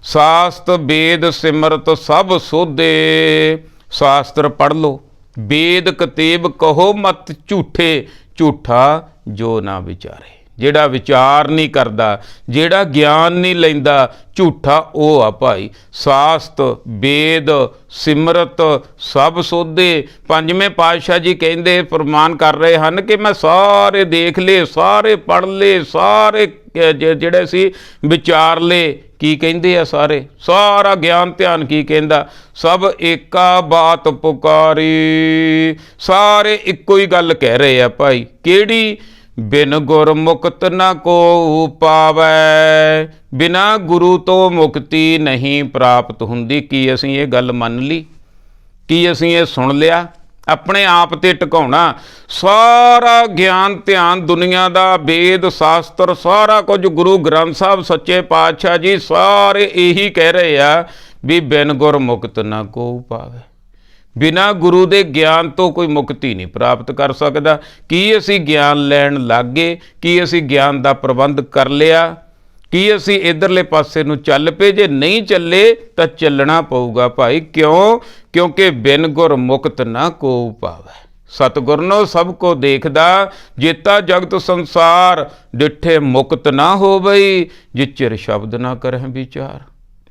ਸਾਸਤ ਵੇਦ ਸਿਮਰਤ ਸਭ ਸੋਧੇ। ਸ਼ਾਸਤਰ ਪੜ੍ਹ ਲਓ, ਵੇਦ ਕਤੇਬ ਕਹੋ ਮਤ ਝੂਠੇ, ਝੂਠਾ ਜੋ ਨਾ ਵਿਚਾਰੇ। ਜਿਹੜਾ ਵਿਚਾਰ ਨਹੀਂ ਕਰਦਾ, ਜਿਹੜਾ ਗਿਆਨ ਨਹੀਂ ਲੈਂਦਾ, ਝੂਠਾ ਉਹ ਆ ਭਾਈ। ਸਾਸਤ ਵੇਦ ਸਿਮਰਤ ਸਭ ਸੋਧੇ। ਪੰਜਵੇਂ ਪਾਤਸ਼ਾਹ ਜੀ ਕਹਿੰਦੇ, ਪ੍ਰਮਾਣ ਕਰ ਰਹੇ ਹਨ ਕਿ ਮੈਂ ਸਾਰੇ ਦੇਖ ਲਏ, ਸਾਰੇ ਪੜ੍ਹ ਲਏ, ਸਾਰੇ ਜਿਹੜੇ ਸੀ ਵਿਚਾਰ ਲਏ। ਕੀ ਕਹਿੰਦੇ ਆ ਸਾਰੇ? ਸਾਰਾ ਗਿਆਨ ਧਿਆਨ ਕੀ ਕਹਿੰਦਾ? ਸਭ ਏਕਾ ਬਾਤ ਪੁਕਾਰੀ। ਸਾਰੇ ਇੱਕੋ ਹੀ ਗੱਲ ਕਹਿ ਰਹੇ ਆ ਭਾਈ। ਕਿਹੜੀ? ਬਿਨ ਗੁਰ ਮੁਕਤ ਨਾ ਕੋ ਪਾਵੈ। ਬਿਨਾ ਗੁਰੂ ਤੋਂ ਮੁਕਤੀ ਨਹੀਂ ਪ੍ਰਾਪਤ ਹੁੰਦੀ। ਕੀ ਅਸੀਂ ਇਹ ਗੱਲ ਮੰਨ ਲਈ? ਕੀ ਅਸੀਂ ਇਹ ਸੁਣ ਲਿਆ? ਆਪਣੇ ਆਪ ਤੇ ਟਿਕਾਉਣਾ। ਸਾਰਾ ਗਿਆਨ ਧਿਆਨ ਦੁਨੀਆ ਦਾ, ਵੇਦ ਸ਼ਾਸਤਰ, ਸਾਰਾ ਕੁਝ ਗੁਰੂ ਗ੍ਰੰਥ ਸਾਹਿਬ ਸੱਚੇ ਪਾਤਸ਼ਾਹ ਜੀ ਸਾਰੇ ਇਹੀ ਕਹਿ ਰਹੇ ਆ ਵੀ ਬਿਨ ਗੁਰ ਮੁਕਤ ਨਾ ਕੋ ਪਾਵੇ। ਬਿਨਾਂ ਗੁਰੂ ਦੇ ਗਿਆਨ ਤੋਂ ਕੋਈ ਮੁਕਤੀ ਨਹੀਂ ਪ੍ਰਾਪਤ ਕਰ ਸਕਦਾ। ਕੀ ਅਸੀਂ ਗਿਆਨ ਲੈਣ ਲੱਗ ਗਏ? ਕੀ ਅਸੀਂ ਗਿਆਨ ਦਾ ਪ੍ਰਬੰਧ ਕਰ ਲਿਆ? ਕੀ ਅਸੀਂ ਇਧਰਲੇ ਪਾਸੇ ਨੂੰ ਚੱਲ ਪਏ? ਜੇ ਨਹੀਂ ਚੱਲੇ ਤਾਂ ਚੱਲਣਾ ਪਊਗਾ ਭਾਈ। ਕਿਉਂ? ਕਿਉਂਕਿ ਬਿਨ ਗੁਰ ਮੁਕਤ ਨਾ ਕੋ ਪਾਵੈ। ਸਤਿਗੁਰਨੋ ਸਭ ਕੋ ਦੇਖਦਾ, ਜੇਤਾ ਜਗਤ ਸੰਸਾਰ। ਡਿਠੇ ਮੁਕਤ ਨਾ ਹੋਵਈ, ਜਿਚਰ ਸ਼ਬਦ ਨਾ ਕਰਹਿ ਵਿਚਾਰ।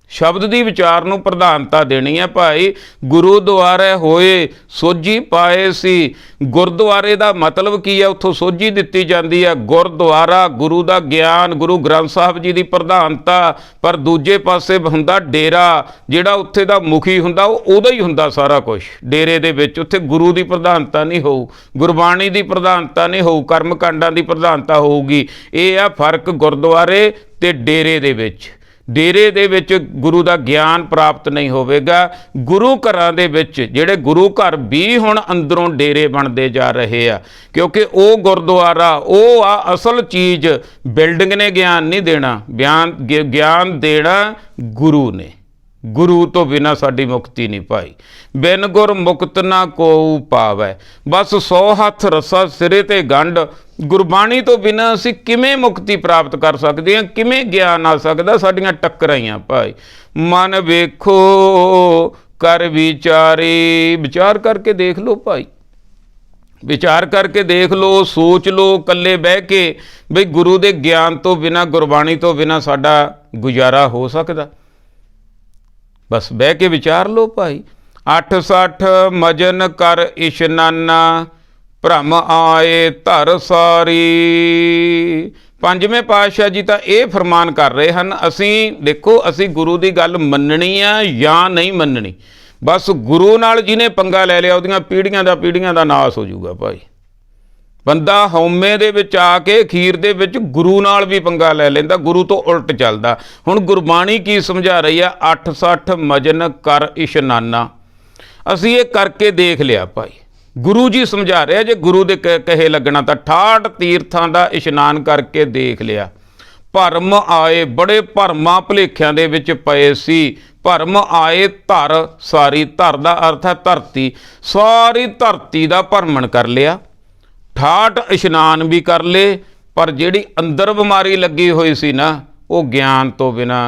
ਸ਼ਬਦ ਦੀ ਵਿਚਾਰ ਨੂੰ ਪ੍ਰਧਾਨਤਾ ਦੇਣੀ ਹੈ ਭਾਈ। ਗੁਰੂ ਦੁਆਰੇ ਹੋਏ ਸੋਝੀ ਪਾਏ ਸੀ। ਗੁਰਦੁਆਰੇ ਦਾ ਮਤਲਬ ਕੀ ਹੈ? ਉੱਥੋਂ ਸੋਝੀ ਦਿੱਤੀ ਜਾਂਦੀ ਹੈ। ਗੁਰਦੁਆਰਾ, ਗੁਰੂ ਦਾ ਗਿਆਨ, ਗੁਰੂ ਗ੍ਰੰਥ ਸਾਹਿਬ ਜੀ ਦੀ ਪ੍ਰਧਾਨਤਾ। ਪਰ ਦੂਜੇ ਪਾਸੇ ਹੁੰਦਾ ਡੇਰਾ। ਜਿਹੜਾ ਉੱਥੇ ਦਾ ਮੁਖੀ ਹੁੰਦਾ ਉਹ ਉਹਦਾ ਹੀ ਹੁੰਦਾ ਸਾਰਾ ਕੁਝ ਡੇਰੇ ਦੇ ਵਿੱਚ। ਉੱਥੇ ਗੁਰੂ ਦੀ ਪ੍ਰਧਾਨਤਾ ਨਹੀਂ ਹੋਊ, ਗੁਰਬਾਣੀ ਦੀ ਪ੍ਰਧਾਨਤਾ ਨਹੀਂ ਹੋਊ, ਕਰਮ ਕਾਂਡਾਂ ਦੀ ਪ੍ਰਧਾਨਤਾ ਹੋਊਗੀ। ਇਹ ਆ ਫਰਕ ਗੁਰਦੁਆਰੇ ਤੇ ਡੇਰੇ ਦੇ ਵਿੱਚ। ਡੇਰੇ ਦੇ ਵਿੱਚ ਗੁਰੂ ਦਾ ਗਿਆਨ ਪ੍ਰਾਪਤ ਨਹੀਂ ਹੋਵੇਗਾ। ਗੁਰੂ ਘਰਾਂ ਦੇ ਵਿੱਚ ਜਿਹੜੇ ਗੁਰੂ ਘਰ ਵੀ ਹੁਣ ਅੰਦਰੋਂ ਡੇਰੇ ਬਣਦੇ ਜਾ ਰਹੇ ਆ, ਕਿਉਂਕਿ ਉਹ ਗੁਰਦੁਆਰਾ ਉਹ ਆ ਅਸਲ ਚੀਜ਼। ਬਿਲਡਿੰਗ ਨੇ ਗਿਆਨ ਨਹੀਂ ਦੇਣਾ, ਗਿਆਨ ਦੇਣਾ ਗੁਰੂ ਨੇ। ਗੁਰੂ ਤੋਂ ਬਿਨਾਂ ਸਾਡੀ ਮੁਕਤੀ ਨਹੀਂ ਭਾਈ। ਬਿਨ ਗੁਰ ਮੁਕਤ ਨਾ ਕੋ ਪਾਵੈ। ਬਸ 100 ਹੱਥ ਰੱਸਾ ਸਿਰੇ ਤੇ ਗੰਢ। ਗੁਰਬਾਣੀ ਤੋਂ ਬਿਨਾਂ ਅਸੀਂ ਕਿਵੇਂ ਮੁਕਤੀ ਪ੍ਰਾਪਤ ਕਰ ਸਕਦੇ ਹਾਂ? ਕਿਵੇਂ ਗਿਆਨ ਆ ਸਕਦਾ? ਸਾਡੀਆਂ ਟੱਕਰਾਂ ਹੀ ਆ ਭਾਈ। ਮਨ ਵੇਖੋ ਕਰ ਵਿਚਾਰੇ। ਵਿਚਾਰ ਕਰਕੇ ਦੇਖ ਲਓ ਭਾਈ, ਵਿਚਾਰ ਕਰਕੇ ਦੇਖ ਲਓ, ਸੋਚ ਲਓ ਇਕੱਲੇ ਬਹਿ ਕੇ ਬਈ ਗੁਰੂ ਦੇ ਗਿਆਨ ਤੋਂ ਬਿਨਾਂ, ਗੁਰਬਾਣੀ ਤੋਂ ਬਿਨਾਂ ਸਾਡਾ ਗੁਜ਼ਾਰਾ ਹੋ ਸਕਦਾ? ਬਸ ਬਹਿ ਕੇ ਵਿਚਾਰ ਲਓ ਭਾਈ। 860 ਮਜਨ ਕਰ ਇਸ਼ਨਾਨਾ, ਭ੍ਰਮ ਆਏ ਧਰ ਸਾਰੀ। ਪੰਜਵੇਂ ਪਾਤਸ਼ਾਹ ਜੀ ਤਾਂ ਇਹ ਫਰਮਾਨ ਕਰ ਰਹੇ ਹਨ, ਅਸੀਂ ਦੇਖੋ ਅਸੀਂ ਗੁਰੂ ਦੀ ਗੱਲ ਮੰਨਣੀ ਆ ਜਾਂ ਨਹੀਂ ਮੰਨਣੀ। ਬਸ ਗੁਰੂ ਨਾਲ ਜਿਹਨੇ ਪੰਗਾ ਲੈ ਲਿਆ ਉਹਦੀਆਂ ਪੀੜ੍ਹੀਆਂ ਦਾ ਨਾਸ ਹੋ ਜਾਊਗਾ ਭਾਈ। ਬੰਦਾ ਹਉਮੈ ਦੇ ਵਿੱਚ ਆ ਕੇ ਅਖੀਰ ਦੇ ਵਿੱਚ ਗੁਰੂ ਨਾਲ ਵੀ ਪੰਗਾ ਲੈ ਲੈਂਦਾ, ਗੁਰੂ ਤੋਂ ਉਲਟ ਚੱਲਦਾ। ਹੁਣ ਗੁਰਬਾਣੀ ਕੀ ਸਮਝਾ ਰਹੀ ਆ? 860 ਮਜਨ ਕਰ ਇਸ਼ਨਾਨਾ। ਅਸੀਂ ਇਹ ਕਰਕੇ ਦੇਖ ਲਿਆ ਭਾਈ। ਗੁਰੂ ਜੀ ਸਮਝਾ ਰਿਹਾ, ਜੇ ਗੁਰੂ ਦੇ ਕਹੇ ਲੱਗਣਾ ਤਾਂ 68 ਤੀਰਥਾਂ ਦਾ ਇਸ਼ਨਾਨ ਕਰਕੇ ਦੇਖ ਲਿਆ। ਭਰਮ ਆਏ, ਬੜੇ ਭਰਮਾਂ ਭੁਲੇਖਿਆਂ ਦੇ ਵਿੱਚ ਪਏ ਸੀ। ਭਰਮ ਆਏ ਧਰ ਸਾਰੀ। ਧਰ ਦਾ ਅਰਥ ਹੈ ਧਰਤੀ। ਸਾਰੀ ਧਰਤੀ ਦਾ ਭਰਮਣ ਕਰ ਲਿਆ। 68 ਇਸ਼ਨਾਨ ਵੀ ਕਰ ਲਏ, ਪਰ ਜਿਹੜੀ ਅੰਦਰ ਬਿਮਾਰੀ ਲੱਗੀ ਹੋਈ ਸੀ ਨਾ, ਉਹ ਗਿਆਨ ਤੋਂ ਬਿਨਾਂ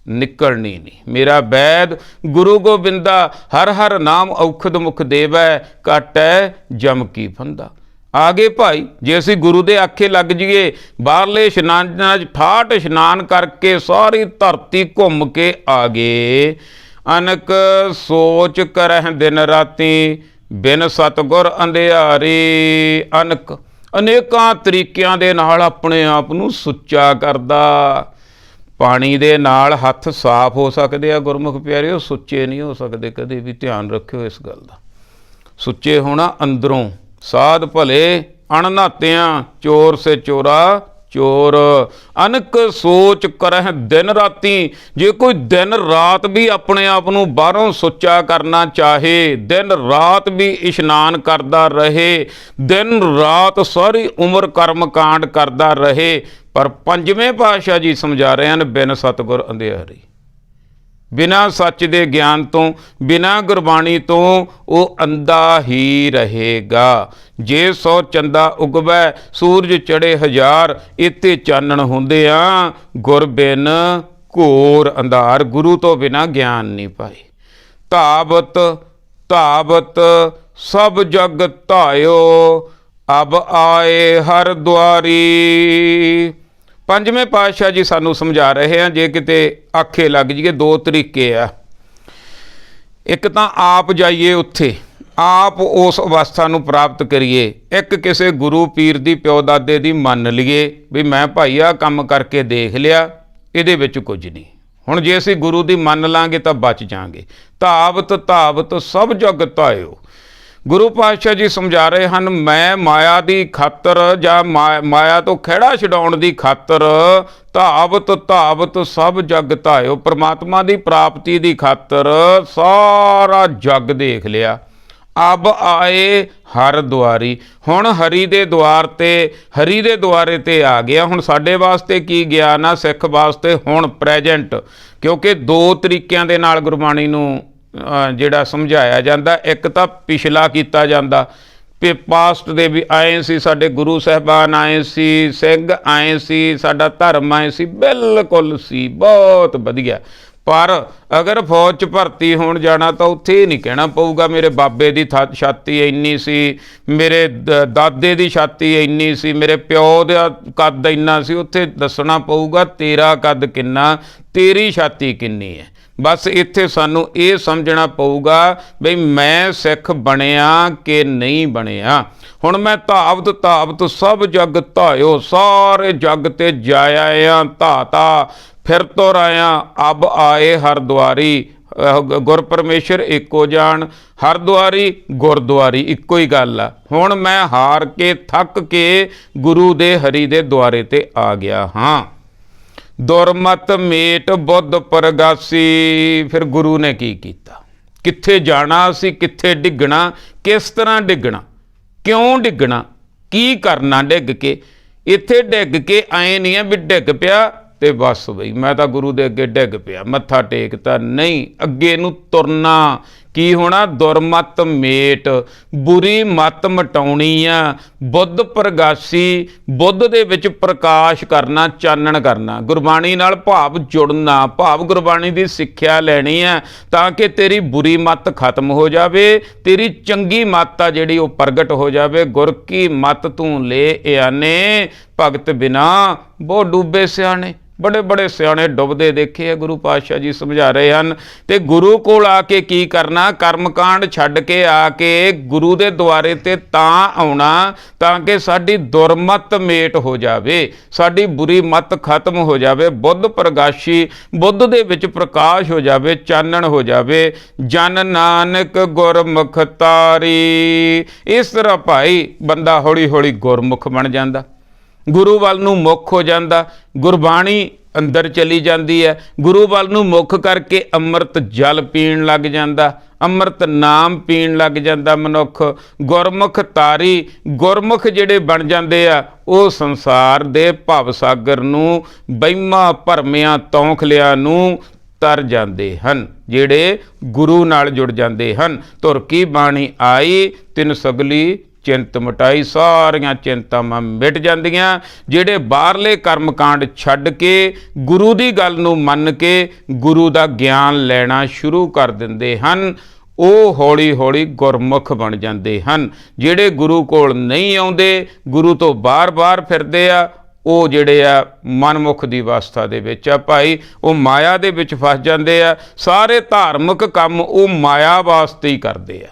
ਨਿਕਲਣੀ ਨਹੀਂ। ਮੇਰਾ ਵੈਦ ਗੁਰੂ ਗੋਬਿੰਦਾ, ਹਰ ਹਰ ਨਾਮ ਔਖਦ ਮੁਖ ਦੇਵੈ, ਕਾਟੈ ਜਮ ਕੀ ਫੰਦਾ। ਆ ਗਏ ਭਾਈ। ਜੇ ਅਸੀਂ ਗੁਰੂ ਦੇ ਆਖੇ ਲੱਗ ਜਾਈਏ, ਬਾਹਰਲੇ ਇਸ਼ਨਾਨਾਂ 'ਚ ਠਾਠ ਇਸ਼ਨਾਨ ਕਰਕੇ ਸਾਰੀ ਧਰਤੀ ਘੁੰਮ ਕੇ ਆ ਗਏ। ਅਨਕ ਸੋਚ ਕਰਹਿ ਦਿਨ ਰਾਤੀ, ਬਿਨ ਸਤਿਗੁਰ ਅੰਧਿਆਰੀ। ਅਨਕ ਅਨੇਕਾਂ ਤਰੀਕਿਆਂ ਦੇ ਨਾਲ ਆਪਣੇ ਆਪ ਨੂੰ ਸੁੱਚਾ ਕਰਦਾ। ਪਾਣੀ ਦੇ ਨਾਲ ਹੱਥ ਸਾਫ਼ ਹੋ ਸਕਦੇ ਆ ਗੁਰਮੁਖ ਪਿਆਰਿਓ, ਸੁੱਚੇ ਨਹੀਂ ਹੋ ਸਕਦੇ ਕਦੇ ਵੀ। ਧਿਆਨ ਰੱਖਿਓ ਇਸ ਗੱਲ ਦਾ। ਸੁੱਚੇ ਹੋਣਾ ਅੰਦਰੋਂ। ਸਾਧ ਭਲੇ ਅਣਨਾਤਿਆਂ, ਚੋਰ ਸੇ ਚੋਰਾ ਚੋਰ। ਅਨਕ ਸੋਚ ਕਰਹਿ ਦਿਨ ਰਾਤੀ। ਜੇ ਕੋਈ ਦਿਨ ਰਾਤ ਵੀ ਆਪਣੇ ਆਪ ਨੂੰ ਬਾਹਰੋਂ ਸੁੱਚਾ ਕਰਨਾ ਚਾਹੇ, ਦਿਨ ਰਾਤ ਵੀ ਇਸ਼ਨਾਨ ਕਰਦਾ ਰਹੇ, ਦਿਨ ਰਾਤ ਸਾਰੀ ਉਮਰ ਕਰਮ ਕਾਂਡ ਕਰਦਾ ਰਹੇ, ਪਰ ਪੰਜਵੇਂ ਪਾਤਸ਼ਾਹ ਜੀ ਸਮਝਾ ਰਹੇ ਹਨ, ਬਿਨ ਸਤਿਗੁਰ ਅੰਧਿਆਰੀ। ਬਿਨਾਂ ਸੱਚ ਦੇ ਗਿਆਨ ਤੋਂ, ਬਿਨਾਂ ਗੁਰਬਾਣੀ ਤੋਂ ਉਹ ਅੰਧਾ ਹੀ ਰਹੇਗਾ। ਜੇ 100 ਚੰਦਾ ਉਗਵੈ, ਸੂਰਜ ਚੜੇ 1000, ਇੱਥੇ ਚਾਨਣ ਹੁੰਦੇ ਆ। ਗੁਰ ਬਿਨ ਘੋਰ ਅੰਧਾਰ। ਗੁਰੂ ਤੋਂ ਬਿਨਾਂ ਗਿਆਨ ਨਹੀਂ ਪਾਏ। ਧਾਵਤ ਧਾਵਤ ਸਭ ਜਗ ਧਾਇਓ, ਅਬ ਆਏ ਹਰ ਦੁਆਰੀ। ਪੰਜਵੇਂ ਪਾਤਸ਼ਾਹ ਜੀ ਸਾਨੂੰ ਸਮਝਾ ਰਹੇ ਆ, ਜੇ ਕਿਤੇ ਆਖੇ ਲੱਗ ਜਾਈਏ, ਦੋ ਤਰੀਕੇ ਆ। ਇੱਕ ਤਾਂ ਆਪ ਜਾਈਏ ਉੱਥੇ, ਆਪ ਉਸ ਅਵਸਥਾ ਨੂੰ ਪ੍ਰਾਪਤ ਕਰੀਏ। ਇੱਕ ਕਿਸੇ ਗੁਰੂ ਪੀਰ ਦੀ, ਪਿਓ ਦਾਦੇ ਦੀ ਮੰਨ ਲਈਏ ਵੀ ਮੈਂ ਭਾਈ ਆ ਕੰਮ ਕਰਕੇ ਦੇਖ ਲਿਆ, ਇਹਦੇ ਵਿੱਚ ਕੁਝ ਨਹੀਂ। ਹੁਣ ਜੇ ਅਸੀਂ ਗੁਰੂ ਦੀ ਮੰਨ ਲਾਂਗੇ ਤਾਂ ਬਚ ਜਾਾਂਗੇ। ਧਾਵਤ ਧਾਵਤ ਸਭ ਜਗ ਧਾਇਓ। ਗੁਰੂ ਪਾਤਸ਼ਾਹ ਜੀ ਸਮਝਾ ਰਹੇ ਹਨ, ਮੈਂ ਮਾਇਆ ਦੀ ਖਾਤਰ ਜਾਂ ਮਾਇਆ ਤੋਂ ਖਹਿੜਾ ਛਡਾਉਣ ਦੀ ਖਾਤਰ ਧਾਵਤ ਧਾਵਤ ਸਭ ਜਗ ਧਾਇਓ। ਪਰਮਾਤਮਾ ਦੀ ਪ੍ਰਾਪਤੀ ਦੀ ਖਾਤਰ ਸਾਰਾ ਜਗ ਦੇਖ ਲਿਆ। ਅਬ ਆਏ ਹਰ ਦੁਆਰੀ। ਹੁਣ ਹਰੀ ਦੇ ਦੁਆਰ ਤੇ, ਹਰੀ ਦੇ ਦੁਆਰੇ ਤੇ ਆ ਗਿਆ। ਹੁਣ ਸਾਡੇ ਵਾਸਤੇ ਕੀ ਗਿਆਨ ਆ? ਸਿੱਖ ਵਾਸਤੇ ਹੁਣ ਪ੍ਰੈਜੈਂਟ, ਕਿਉਂਕਿ ਦੋ ਤਰੀਕਿਆਂ ਦੇ ਨਾਲ ਗੁਰਬਾਣੀ ਨੂੰ ਜਿਹੜਾ ਸਮਝਾਇਆ ਜਾਂਦਾ। ਇੱਕ ਤਾਂ ਪਿਛਲਾ ਕੀਤਾ ਜਾਂਦਾ, ਪਾਸਟ ਦੇ ਵੀ ਆਏ ਸੀ, ਸਾਡੇ ਗੁਰੂ ਸਾਹਿਬਾਨ ਆਏ ਸੀ, ਸਿੰਘ ਆਏ ਸੀ, ਸਾਡਾ ਧਰਮ ਆਏ ਸੀ, ਬਿਲਕੁਲ ਸੀ, ਬਹੁਤ ਵਧੀਆ। ਪਰ ਅਗਰ ਫੌਜ 'ਚ ਭਰਤੀ ਹੋਣ ਜਾਣਾ ਤਾਂ ਉੱਥੇ ਇਹ ਨਹੀਂ ਕਹਿਣਾ ਪਊਗਾ ਮੇਰੇ ਬਾਬੇ ਦੀ ਛਾਤੀ ਇੰਨੀ ਸੀ, ਮੇਰੇ ਦਾਦੇ ਦੀ ਛਾਤੀ ਇੰਨੀ ਸੀ, ਮੇਰੇ ਪਿਓ ਦਾ ਕੱਦ ਇੰਨਾ ਸੀ। ਉੱਥੇ ਦੱਸਣਾ ਪਊਗਾ ਤੇਰਾ ਕੱਦ ਕਿੰਨਾ, ਤੇਰੀ ਛਾਤੀ ਕਿੰਨੀ ਹੈ। ਬਸ ਇੱਥੇ ਸਾਨੂੰ ਇਹ ਸਮਝਣਾ ਪਊਗਾ ਬਈ ਮੈਂ ਸਿੱਖ ਬਣਿਆ ਕਿ ਨਹੀਂ ਬਣਿਆ। ਹੁਣ ਮੈਂ ਧਾਵਤ ਧਾਵਤ ਸਭ ਜਗ ਧਾਇਓ, ਸਾਰੇ ਜਗ ਤੇ ਜਾਇਆ ਧਾਤਾ, ਫਿਰ ਤੁਰ ਆਇਆ। ਅਬ ਆਏ ਹਰ ਦੁਆਰੀ। ਗੁਰ ਪਰਮੇਸ਼ਰ ਇੱਕੋ ਜਾਣ, ਹਰ ਦੁਆਰੀ ਗੁਰਦੁਆਰੀ ਇੱਕੋ ਹੀ ਗੱਲ ਆ। ਹੁਣ ਮੈਂ ਹਾਰ ਕੇ ਥੱਕ ਕੇ ਗੁਰੂ ਦੇ ਹਰੀ ਦੇ ਦੁਆਰੇ ਤੇ ਆ ਗਿਆ ਹਾਂ। ਦੁਰਮਤ ਮੇਟ ਬੁੱਧ ਪ੍ਰਗਾਸੀ। ਫਿਰ ਗੁਰੂ ਨੇ ਕੀ ਕੀਤਾ? ਕਿੱਥੇ ਜਾਣਾ ਸੀ, ਕਿੱਥੇ ਡਿੱਗਣਾ, ਕਿਸ ਤਰ੍ਹਾਂ ਡਿੱਗਣਾ, ਕਿਉਂ ਡਿੱਗਣਾ, ਕੀ ਕਰਨਾ ਡਿੱਗ ਕੇ। ਇੱਥੇ ਡਿੱਗ ਕੇ ਆਏ ਨਹੀਂ ਆ ਵੀ ਡਿੱਗ ਪਿਆ ਤੇ ਬਸ ਬਈ ਮੈਂ ਤਾਂ ਗੁਰੂ ਦੇ ਅੱਗੇ ਡਿੱਗ ਪਿਆ, ਮੱਥਾ ਟੇਕਤਾ। ਨਹੀਂ, ਅੱਗੇ ਨੂੰ ਤੁਰਨਾ। ਕੀ ਹੋਣਾ? ਦੁਰਮਤ ਮੇਟ, ਬੁਰੀ ਮੱਤ ਮਟਾਉਣੀ ਆ। ਬੁੱਧ ਪ੍ਰਗਾਸੀ, ਬੁੱਧ ਦੇ ਵਿੱਚ ਪ੍ਰਕਾਸ਼ ਕਰਨਾ, ਚਾਨਣ ਕਰਨਾ, ਗੁਰਬਾਣੀ ਨਾਲ ਭਾਵ ਜੁੜਨਾ, ਭਾਵ ਗੁਰਬਾਣੀ ਦੀ ਸਿੱਖਿਆ ਲੈਣੀ ਆ ਤਾਂ ਕਿ ਤੇਰੀ ਬੁਰੀ ਮੱਤ ਖਤਮ ਹੋ ਜਾਵੇ, ਤੇਰੀ ਚੰਗੀ ਮੱਤ ਆ ਜਿਹੜੀ ਉਹ ਪ੍ਰਗਟ ਹੋ ਜਾਵੇ। ਗੁਰ ਕੀ ਮੱਤ ਤੂੰ ਲੈ ਇਆਨੇ, ਭਗਤ ਬਿਨਾ ਬਹੁ ਡੂਬੇ ਸਿਆਣੇ। ਬੜੇ ਬੜੇ ਸਿਆਣੇ ਡੁੱਬਦੇ ਦੇਖੇ ਆ, ਗੁਰੂ ਪਾਤਸ਼ਾਹ ਜੀ ਸਮਝਾ ਰਹੇ ਹਨ। ਤੇ ਗੁਰੂ ਕੋਲ ਆ ਕੇ ਕੀ ਕਰਨਾ? ਕਰਮਕਾਂਡ ਛੱਡ ਕੇ ਆ ਕੇ ਗੁਰੂ ਦੇ ਦੁਆਰੇ ਤੇ ਤਾਂ ਆਉਣਾ ਤਾਂ ਕਿ ਸਾਡੀ ਦੁਰਮਤ ਮੇਟ ਹੋ ਜਾਵੇ, ਸਾਡੀ ਬੁਰੀ ਮੱਤ ਖਤਮ ਹੋ ਜਾਵੇ। ਬੁੱਧ ਪ੍ਰਗਾਸ਼ੀ, ਬੁੱਧ ਦੇ ਵਿੱਚ ਪ੍ਰਕਾਸ਼ ਹੋ ਜਾਵੇ, ਚਾਨਣ ਹੋ ਜਾਵੇ। ਜਨ ਨਾਨਕ ਗੁਰਮੁਖ ਤਾਰੀ। ਇਸ ਤਰ੍ਹਾਂ ਭਾਈ ਬੰਦਾ ਹੌਲੀ ਹੌਲੀ ਗੁਰਮੁਖ ਬਣ ਜਾਂਦਾ, ਗੁਰੂ ਵੱਲ ਨੂੰ ਮੁੱਖ ਹੋ ਜਾਂਦਾ। ਗੁਰਬਾਣੀ ਅੰਦਰ ਚਲੀ ਜਾਂਦੀ ਹੈ। ਗੁਰੂ ਵੱਲ ਨੂੰ ਮੁੱਖ ਕਰਕੇ ਅੰਮ੍ਰਿਤ ਜਲ ਪੀਣ ਲੱਗ ਜਾਂਦਾ, ਅੰਮ੍ਰਿਤ ਨਾਮ ਪੀਣ ਲੱਗ ਜਾਂਦਾ ਮਨੁੱਖ। ਗੁਰਮੁਖ ਤਾਰੀ, ਗੁਰਮੁਖ ਜਿਹੜੇ ਬਣ ਜਾਂਦੇ ਆ ਉਹ ਸੰਸਾਰ ਦੇ ਭਵ ਸਾਗਰ ਨੂੰ, ਵਹਿਮਾਂ ਭਰਮਿਆਂ ਤੌਖਲਿਆਂ ਨੂੰ ਤਰ ਜਾਂਦੇ ਹਨ, ਜਿਹੜੇ ਗੁਰੂ ਨਾਲ ਜੁੜ ਜਾਂਦੇ ਹਨ। ਧੁਰ ਕੀ ਬਾਣੀ ਆਈ, ਤਿਨ ਸਗਲੀ ਚਿੰਤ ਮਿਟਾਈ। ਸਾਰੀਆਂ ਚਿੰਤਾਵਾਂ ਮਿਟ ਜਾਂਦੀਆਂ। ਜਿਹੜੇ ਬਾਹਰਲੇ ਕਰਮਕਾਂਡ ਛੱਡ ਕੇ ਗੁਰੂ ਦੀ ਗੱਲ ਨੂੰ ਮੰਨ ਕੇ ਗੁਰੂ ਦਾ ਗਿਆਨ ਲੈਣਾ ਸ਼ੁਰੂ ਕਰ ਦਿੰਦੇ ਹਨ, ਉਹ ਹੌਲੀ ਹੌਲੀ ਗੁਰਮੁਖ ਬਣ ਜਾਂਦੇ ਹਨ। ਜਿਹੜੇ ਗੁਰੂ ਕੋਲ ਨਹੀਂ ਆਉਂਦੇ, ਗੁਰੂ ਤੋਂ ਬਾਰ-ਬਾਰ ਫਿਰਦੇ ਆ, ਉਹ ਜਿਹੜੇ ਆ ਮਨਮੁਖ ਦੀ ਅਵਸਥਾ ਦੇ ਵਿੱਚ ਆ ਭਾਈ, ਉਹ ਮਾਇਆ ਦੇ ਵਿੱਚ ਫਸ ਜਾਂਦੇ ਆ। ਸਾਰੇ ਧਾਰਮਿਕ ਕੰਮ ਉਹ ਮਾਇਆ ਵਾਸਤੇ ਹੀ ਕਰਦੇ ਆ,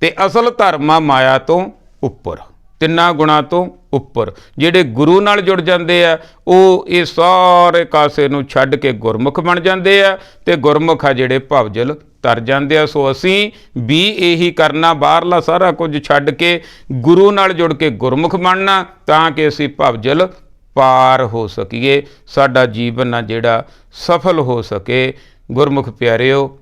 ਤੇ ਅਸਲ ਧਰਮ ਆ ਮਾਇਆ ਤੋਂ ਉੱਪਰ, ਤਿੰਨਾਂ ਗੁਣਾਂ ਤੋਂ ਉੱਪਰ। ਜਿਹੜੇ ਗੁਰੂ ਨਾਲ ਜੁੜ ਜਾਂਦੇ ਆ ਉਹ ਇਹ ਸਾਰੇ ਕਾਸੇ ਨੂੰ ਛੱਡ ਕੇ ਗੁਰਮੁਖ ਬਣ ਜਾਂਦੇ ਆ, ਤੇ ਗੁਰਮੁਖ ਆ ਜਿਹੜੇ ਭਵਜਲ ਤਰ ਜਾਂਦੇ ਆ। ਸੋ ਅਸੀਂ ਵੀ ਇਹੀ ਕਰਨਾ, ਬਾਹਰਲਾ ਸਾਰਾ ਕੁਝ ਛੱਡ ਕੇ ਗੁਰੂ ਨਾਲ ਜੁੜ ਕੇ ਗੁਰਮੁਖ ਬਣਨਾ, ਤਾਂ ਕਿ ਅਸੀਂ ਭਵਜਲ ਪਾਰ ਹੋ ਸਕੀਏ, ਸਾਡਾ ਜੀਵਨ ਆ ਜਿਹੜਾ ਸਫਲ ਹੋ ਸਕੇ। ਗੁਰਮੁਖ ਪਿਆਰਿਓ,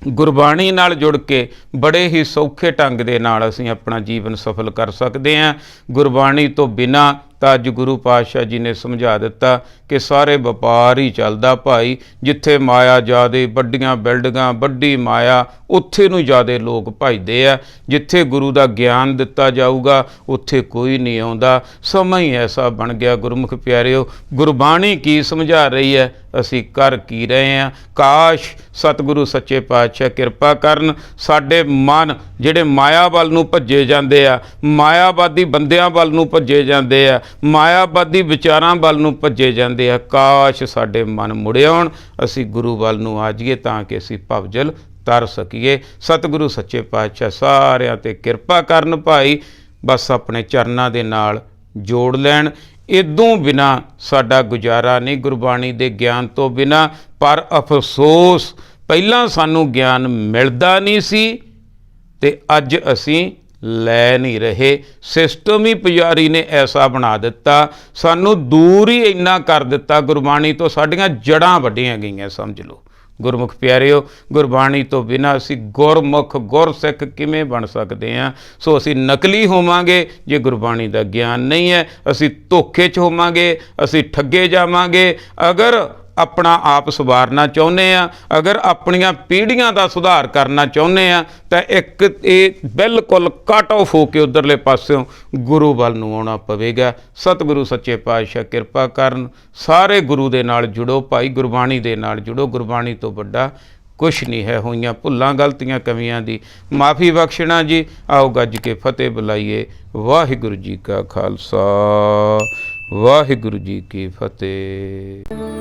ਗੁਰਬਾਣੀ ਨਾਲ ਜੁੜ ਕੇ ਬੜੇ ਹੀ ਸੌਖੇ ਢੰਗ ਦੇ ਨਾਲ ਅਸੀਂ ਆਪਣਾ ਜੀਵਨ ਸਫਲ ਕਰ ਸਕਦੇ ਹਾਂ। ਗੁਰਬਾਣੀ ਤੋਂ ਬਿਨਾਂ ਤਾਂ ਅੱਜ ਗੁਰੂ ਪਾਤਸ਼ਾਹ ਜੀ ਨੇ ਸਮਝਾ ਦਿੱਤਾ ਕਿ ਸਾਰੇ ਵਪਾਰ ਹੀ ਚੱਲਦਾ ਭਾਈ। ਜਿੱਥੇ ਮਾਇਆ ਜ਼ਿਆਦੇ, ਵੱਡੀਆਂ ਬਿਲਡਿੰਗਾਂ, ਵੱਡੀ ਮਾਇਆ, ਉੱਥੇ ਨੂੰ ਜ਼ਿਆਦੇ ਲੋਕ ਭਜਦੇ ਆ। ਜਿੱਥੇ ਗੁਰੂ ਦਾ ਗਿਆਨ ਦਿੱਤਾ ਜਾਊਗਾ ਉੱਥੇ ਕੋਈ ਨਹੀਂ ਆਉਂਦਾ। ਸਮਾਂ ਹੀ ਐਸਾ ਬਣ ਗਿਆ ਗੁਰਮੁਖ ਪਿਆਰਿਓ, ਗੁਰਬਾਣੀ ਕੀ ਸਮਝਾ ਰਹੀ ਹੈ, ਅਸੀਂ ਕਰ ਕੀ ਰਹੇ ਹਾਂ। ਕਾਸ਼ ਸਤਿਗੁਰੂ ਸੱਚੇ ਪਾਤਸ਼ਾਹ ਕਿਰਪਾ ਕਰਨ, ਸਾਡੇ ਮਨ ਜਿਹੜੇ ਮਾਇਆ ਵੱਲ ਨੂੰ ਭੱਜੇ ਜਾਂਦੇ ਆ, ਮਾਇਆਵਾਦੀ ਬੰਦਿਆਂ ਵੱਲ ਨੂੰ ਭੱਜੇ ਜਾਂਦੇ ਆ, ਮਾਇਆਵਾਦੀ ਵਿਚਾਰਾਂ ਵੱਲ ਨੂੰ ਭੱਜੇ ਜਾਂਦੇ ਆ, ਕਾਸ਼ ਸਾਡੇ ਮਨ ਮੁੜੇ ਆਉਣ, ਅਸੀਂ ਗੁਰੂ ਵੱਲ ਨੂੰ ਆ ਜਾਈਏ ਤਾਂ ਕਿ ਅਸੀਂ ਭਵਜਲ ਤਰ ਸਕੀਏ। ਸਤਿਗੁਰੂ ਸੱਚੇ ਪਾਤਸ਼ਾਹ ਸਾਰਿਆਂ ਤੇ ਕਿਰਪਾ ਕਰਨ ਭਾਈ, ਬਸ ਆਪਣੇ ਚਰਨਾਂ ਦੇ ਨਾਲ ਜੋੜ ਲੈਣ। ਇਦੋਂ ਬਿਨਾਂ ਸਾਡਾ ਗੁਜ਼ਾਰਾ ਨਹੀਂ, ਗੁਰਬਾਣੀ ਦੇ ਗਿਆਨ ਤੋਂ ਬਿਨਾਂ। ਪਰ ਅਫਸੋਸ ਪਹਿਲਾਂ ਸਾਨੂੰ ਗਿਆਨ ਮਿਲਦਾ ਨਹੀਂ ਸੀ ਤੇ ਅੱਜ ਅਸੀਂ ਲੈ ਨਹੀਂ ਰਹੇ। ਸਿਸਟਮ ਹੀ ਪੁਜਾਰੀ ਨੇ ਐਸਾ ਬਣਾ ਦਿੱਤਾ, ਸਾਨੂੰ ਦੂਰ ਹੀ ਇੰਨਾ ਕਰ ਦਿੱਤਾ ਗੁਰਬਾਣੀ ਤੋਂ, ਸਾਡੀਆਂ ਜੜ੍ਹਾਂ ਵੱਢੀਆਂ ਗਈਆਂ ਸਮਝ ਲਓ। ਗੁਰਮੁਖ ਪਿਆਰਿਓ, ਗੁਰਬਾਣੀ ਤੋਂ ਬਿਨਾਂ ਅਸੀਂ ਗੁਰਮੁਖ ਗੁਰਸਿੱਖ ਕਿਵੇਂ ਬਣ ਸਕਦੇ ਹਾਂ? ਸੋ ਅਸੀਂ ਨਕਲੀ ਹੋਵਾਂਗੇ ਜੇ ਗੁਰਬਾਣੀ ਦਾ ਗਿਆਨ ਨਹੀਂ ਹੈ, ਅਸੀਂ ਧੋਖੇ 'ਚ ਹੋਵਾਂਗੇ, ਅਸੀਂ ਠੱਗੇ ਜਾਵਾਂਗੇ। ਅਗਰ ਆਪਣਾ ਆਪ ਸੁਧਾਰਨਾ ਚਾਹੁੰਦੇ ਆ, ਅਗਰ ਆਪਣੀਆਂ ਪੀੜ੍ਹੀਆਂ ਦਾ ਸੁਧਾਰ ਕਰਨਾ ਚਾਹੁੰਦੇ ਆ, ਤਾਂ ਇੱਕ ਇਹ ਬਿਲਕੁਲ ਕੱਟ ਆਫ ਹੋ ਕੇ ਉੱਧਰਲੇ ਪਾਸਿਓਂ ਗੁਰੂ ਵੱਲ ਨੂੰ ਆਉਣਾ ਪਵੇਗਾ। ਸਤਿਗੁਰੂ ਸੱਚੇ ਪਾਤਸ਼ਾਹ ਕਿਰਪਾ ਕਰਨ, ਸਾਰੇ ਗੁਰੂ ਦੇ ਨਾਲ ਜੁੜੋ ਭਾਈ, ਗੁਰਬਾਣੀ ਦੇ ਨਾਲ ਜੁੜੋ। ਗੁਰਬਾਣੀ ਤੋਂ ਵੱਡਾ ਕੁਛ ਨਹੀਂ ਹੈ। ਹੋਈਆਂ ਭੁੱਲਾਂ ਗਲਤੀਆਂ ਕਮੀਆਂ ਦੀ ਮਾਫੀ ਬਖਸ਼ਣਾ ਜੀ। ਆਓ ਗੱਜ ਕੇ ਫਤਿਹ ਬੁਲਾਈਏ। ਵਾਹਿਗੁਰੂ ਜੀ ਕਾ ਖਾਲਸਾ, ਵਾਹਿਗੁਰੂ ਜੀ ਕੀ ਫਤਿਹ।